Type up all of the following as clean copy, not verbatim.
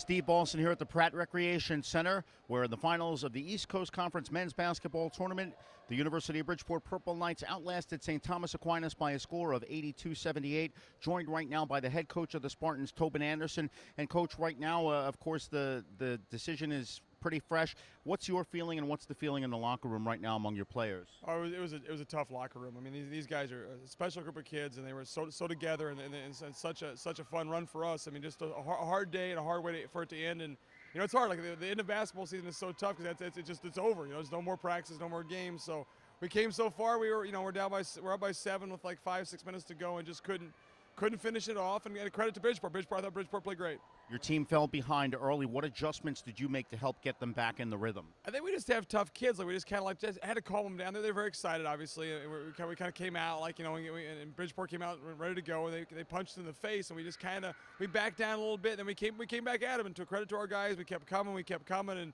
Steve Balson here at the Pratt Recreation Center, where in the finals of the East Coast Conference men's basketball tournament, the University of Bridgeport Purple Knights outlasted St. Thomas Aquinas by a score of 82-78. Joined right now by the head coach of the Spartans, Tobin Anderson. And coach, right now, of course, the decision is pretty fresh. What's your feeling, and what's the feeling in the locker room right now among your players? Oh, it was a tough locker room. I mean, these guys are a special group of kids, and they were so together, and such a fun run for us. I mean, just a hard day and a hard way for it to end. And you know, it's hard. Like the end of basketball season is so tough because it's over. You know, there's no more practice, no more games. So we came so far. We're up by 7 with like 5-6 minutes to go, and just couldn't finish it off. And credit to Bridgeport. I thought Bridgeport played great. Your team fell behind early. What adjustments did you make to help get them back in the rhythm? I think we just have tough kids. Like we just kind of just had to calm them down. They're very excited, obviously. And we kind of came out like, you know, and Bridgeport came out ready to go. And they punched in the face, and we just we backed down a little bit. And then we came back at them. And to credit to our guys, we kept coming, and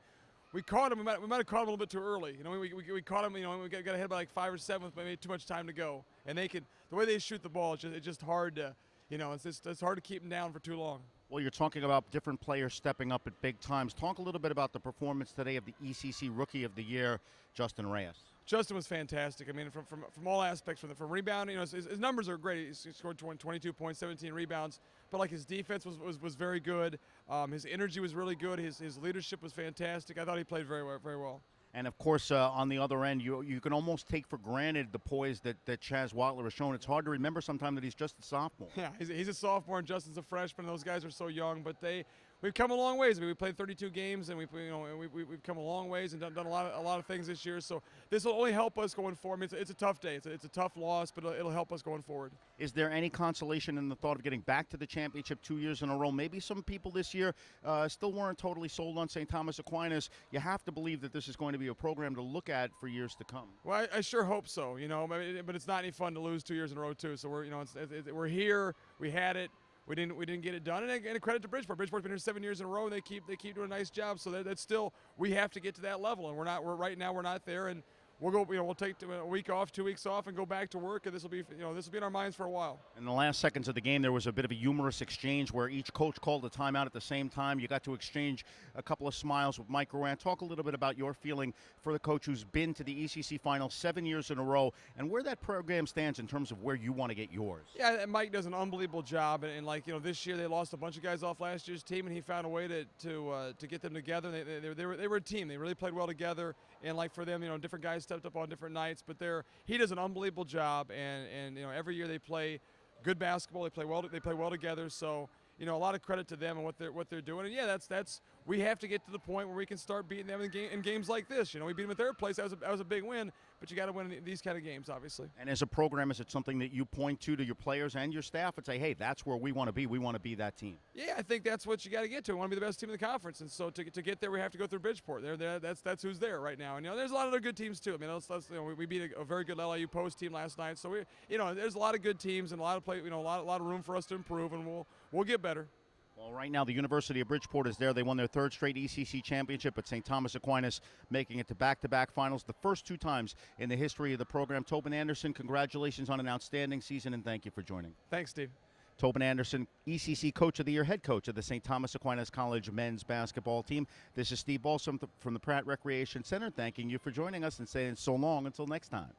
we caught them. We might have caught them a little bit too early. You know, we caught them. You know, we got ahead by like 5 or 7 with maybe too much time to go. And the way they shoot the ball, it's just hard to. You know, it's hard to keep them down for too long. Well, you're talking about different players stepping up at big times. Talk a little bit about the performance today of the ECC Rookie of the Year, Justin Reyes. Justin was fantastic. I mean, from all aspects, from rebounding, you know, his numbers are great. He scored 22 points, 17 rebounds, but like his defense was very good. His energy was really good. His leadership was fantastic. I thought he played very well. And, of course, on the other end, you can almost take for granted the poise that Chaz Watler has shown. It's hard to remember sometimes that he's just a sophomore. Yeah, he's a sophomore, and Justin's a freshman. Those guys are so young, but we've come a long ways. I mean, we played 32 games, and we've come a long ways and done a lot of things this year. So this will only help us going forward. I mean, it's a tough day. It's a tough loss, but it'll help us going forward. Is there any consolation in the thought of getting back to the championship 2 years in a row? Maybe some people this year still weren't totally sold on St. Thomas Aquinas. You have to believe that this is going to be a program to look at for years to come. Well, I sure hope so. You know, but it's not any fun to lose 2 years in a row too. So we're here. We had it. We didn't get it done, and credit to Bridgeport. Bridgeport's been here 7 years in a row, and they keep doing a nice job. So that's still, we have to get to that level, and right now we're not there. And we'll go. We'll take a week off, 2 weeks off, and go back to work. And this will be in our minds for a while. In the last seconds of the game, there was a bit of a humorous exchange where each coach called a timeout at the same time. You got to exchange a couple of smiles with Mike Rowan. Talk a little bit about your feeling for the coach who's been to the ECC final 7 years in a row, and where that program stands in terms of where you want to get yours. Yeah, Mike does an unbelievable job, and like this year they lost a bunch of guys off last year's team, and he found a way to get them together. They were a team. They really played well together, and like for them, different guys stepped up on different nights, but he does an unbelievable job, and every year they play good basketball. They play well together. So a lot of credit to them and what they're doing. And yeah, that's we have to get to the point where we can start beating them in games like this. We beat them at their place. That was a big win, but you got to win these kind of games, obviously. And as a program, is it something that you point to your players and your staff and say, hey, that's where we want to be. We want to be that team. Yeah, I think that's what you got to get to. We want to be the best team in the conference, and so to get there, we have to go through Bridgeport. That's who's there right now. And there's a lot of other good teams too. I mean, we beat a very good LIU Post team last night. So there's a lot of good teams and a lot of a lot of room for us to improve, and we'll get better. Well, right now the University of Bridgeport is there. They won their 3rd straight ECC championship, but St. Thomas Aquinas making it to back-to-back finals the first 2 times in the history of the program. Tobin Anderson, congratulations on an outstanding season, and thank you for joining. Thanks, Steve. Tobin Anderson, ECC Coach of the Year, head coach of the St. Thomas Aquinas College men's basketball team. This is Steve Balson from the Pratt Recreation Center, thanking you for joining us and saying so long until next time.